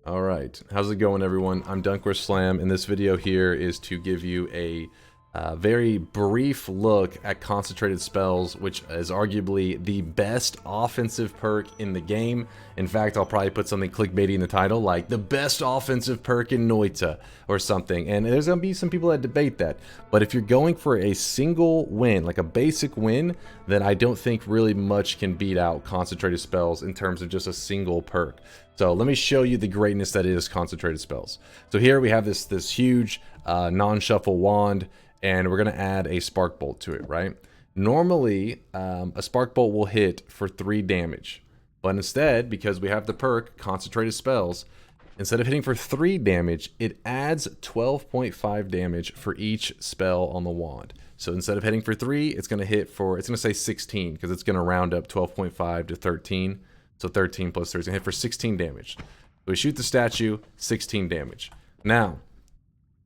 Alright, how's it going everyone? I'm DunkOrSlam, and this video here is to give you a very brief look at concentrated spells, which is arguably the best offensive perk in the game. In fact, I'll probably put something clickbaity in the title, like the best offensive perk in Noita or something, and there's gonna be some people that debate that. But if you're going for a single win, like a basic win, then I don't think really much can beat out concentrated spells in terms of just a single perk. So let me show you the greatness that is concentrated spells. So here we have this huge non-shuffle wand, and we're going to add a spark bolt to it, right? Normally, a spark bolt will hit for 3 damage. But instead, because we have the perk, concentrated spells, instead of hitting for 3 damage, it adds 12.5 damage for each spell on the wand. So instead of hitting for 3, it's going to hit for, it's going to say 16, because it's going to round up 12.5 to 13. So 13 plus 3 is going to hit for 16 damage. So we shoot the statue, 16 damage. Now,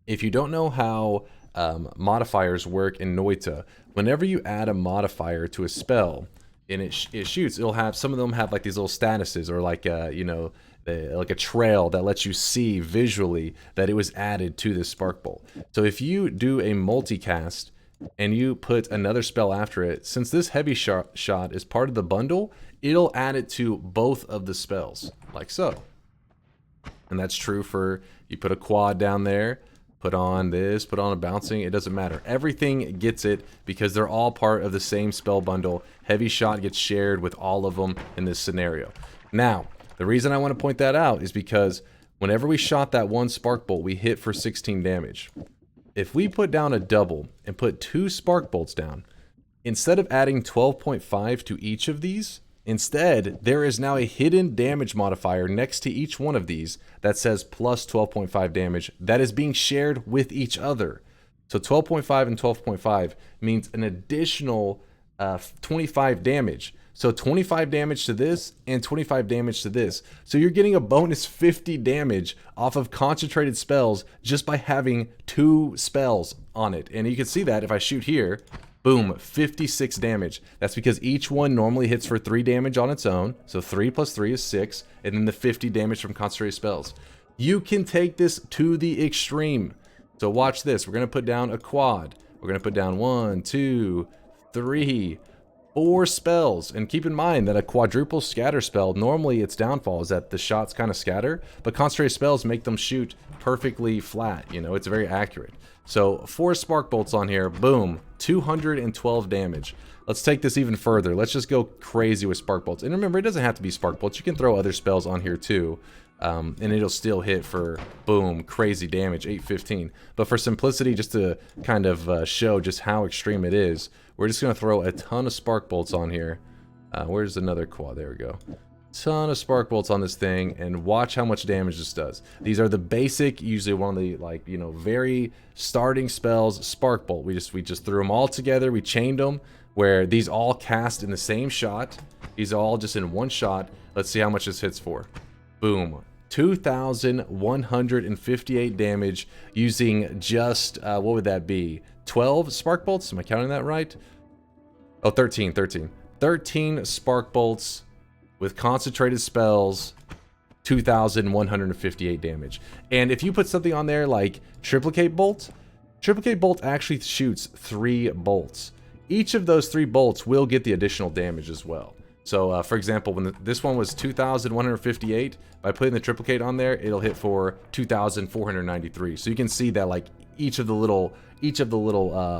if you don't know how modifiers work in Noita, whenever you add a modifier to a spell and it shoots, it'll have, some of them have like these little statuses, or like you know, like a trail that lets you see visually that it was added to this spark bolt. So if you do a multicast and you put another spell after it, since this heavy shot is part of the bundle, it'll add it to both of the spells, like so. And that's true for, you put a quad down there, put on this, put on a bouncing, it doesn't matter. Everything gets it because they're all part of the same spell bundle. Heavy shot gets shared with all of them in this scenario. Now, the reason I want to point that out is because whenever we shot that one spark bolt, we hit for 16 damage. If we put down a double and put 2 spark bolts down, instead of adding 12.5 to each of these, instead, there is now a hidden damage modifier next to each one of these that says plus 12.5 damage that is being shared with each other. So 12.5 and 12.5 means an additional 25 damage. So 25 damage to this and 25 damage to this. So you're getting a bonus 50 damage off of concentrated spells just by having 2 spells on it. And you can see that if I shoot here, boom, 56 damage. That's because each one normally hits for 3 damage on its own. So 3 plus 3 is 6. And then the 50 damage from concentrated spells. You can take this to the extreme. So watch this. We're going to put down a quad. We're going to put down 1, 2, 3, 4 spells. And keep in mind that a quadruple scatter spell, normally its downfall is that the shots kind of scatter. But concentrated spells make them shoot perfectly flat. You know, it's very accurate. So 4 spark bolts on here, boom, 212 damage. Let's take this even further. Let's just go crazy with spark bolts. And remember, it doesn't have to be spark bolts. You can throw other spells on here too, and it'll still hit for, boom, crazy damage, 815. But for simplicity, just to kind of show just how extreme it is, we're just going to throw a ton of spark bolts on here. Where's another quad? There we go. Ton of spark bolts on this thing, and watch how much damage this does. These are the basic, usually one of the, like, you know, very starting spells. Spark bolt, we just threw them all together, we chained them, where these all cast in the same shot. These are all just in one shot. Let's see how much this hits for. Boom, 2,158 damage using just what would that be, 12 spark bolts? Am I counting that right? Oh, 13 spark bolts with concentrated spells, 2,158 damage. And if you put something on there like Triplicate Bolt actually shoots 3 bolts. Each of those 3 bolts will get the additional damage as well. So, for example, when this one was 2,158, by putting the Triplicate on there, it'll hit for 2,493. So you can see that, like, each of the little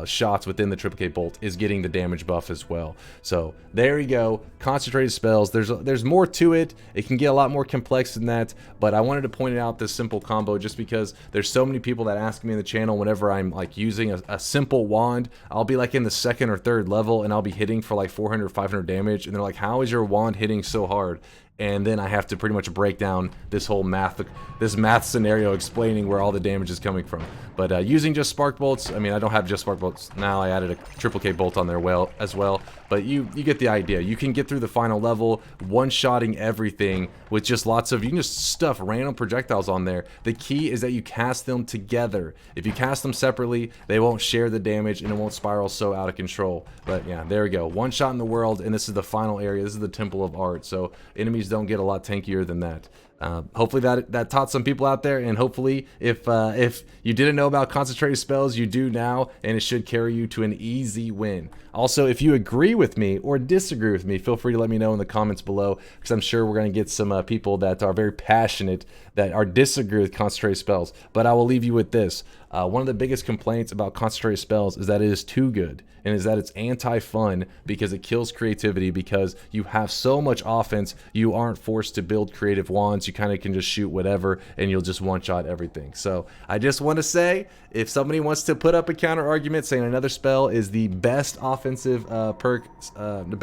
shots within the Triplicate bolt is getting the damage buff as well. So there you go, concentrated spells. There's more to it. It can get a lot more complex than that, but I wanted to point out this simple combo just because there's so many people that ask me in the channel whenever I'm like using a simple wand. I'll be like in the 2nd or 3rd level and I'll be hitting for like 400, 500 damage, and they're like, how is your wand hitting so hard? And then I have to pretty much break down this whole math scenario explaining where all the damage is coming from. But using just spark bolts, I mean, I don't have just spark bolts now. I added a Triplicate bolt on there as well. But you get the idea. You can get through the final level, one-shotting everything with just lots of, you can just stuff random projectiles on there. The key is that you cast them together. If you cast them separately, they won't share the damage and it won't spiral so out of control. But yeah, there we go. One shot in the world, and this is the final area. This is the Temple of Art. So enemies don't get a lot tankier than that. Hopefully that taught some people out there, and hopefully if you didn't know about concentrated spells, you do now, and it should carry you to an easy win. Also, if you agree with me or disagree with me, feel free to let me know in the comments below, because I'm sure we're going to get some people that are very passionate that are disagree with concentrated spells. But I will leave you with this. One of the biggest complaints about concentrated spells is that it is too good, and is that it's anti-fun because it kills creativity, because you have so much offense, you aren't forced to build creative wands. You kind of can just shoot whatever, and you'll just one-shot everything. So I just want to say, if somebody wants to put up a counter argument saying another spell is the best offensive perk, the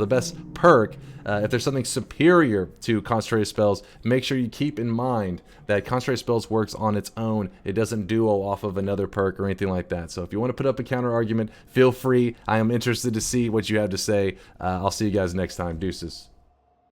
best perk, if there's something superior to concentrated spells, make sure you keep in mind that concentrated spells works on its own. It doesn't duo off of another perk or anything like that. So if you want to put up a counter argument, feel free. I am interested to see what you have to say. I'll see you guys next time. Deuces.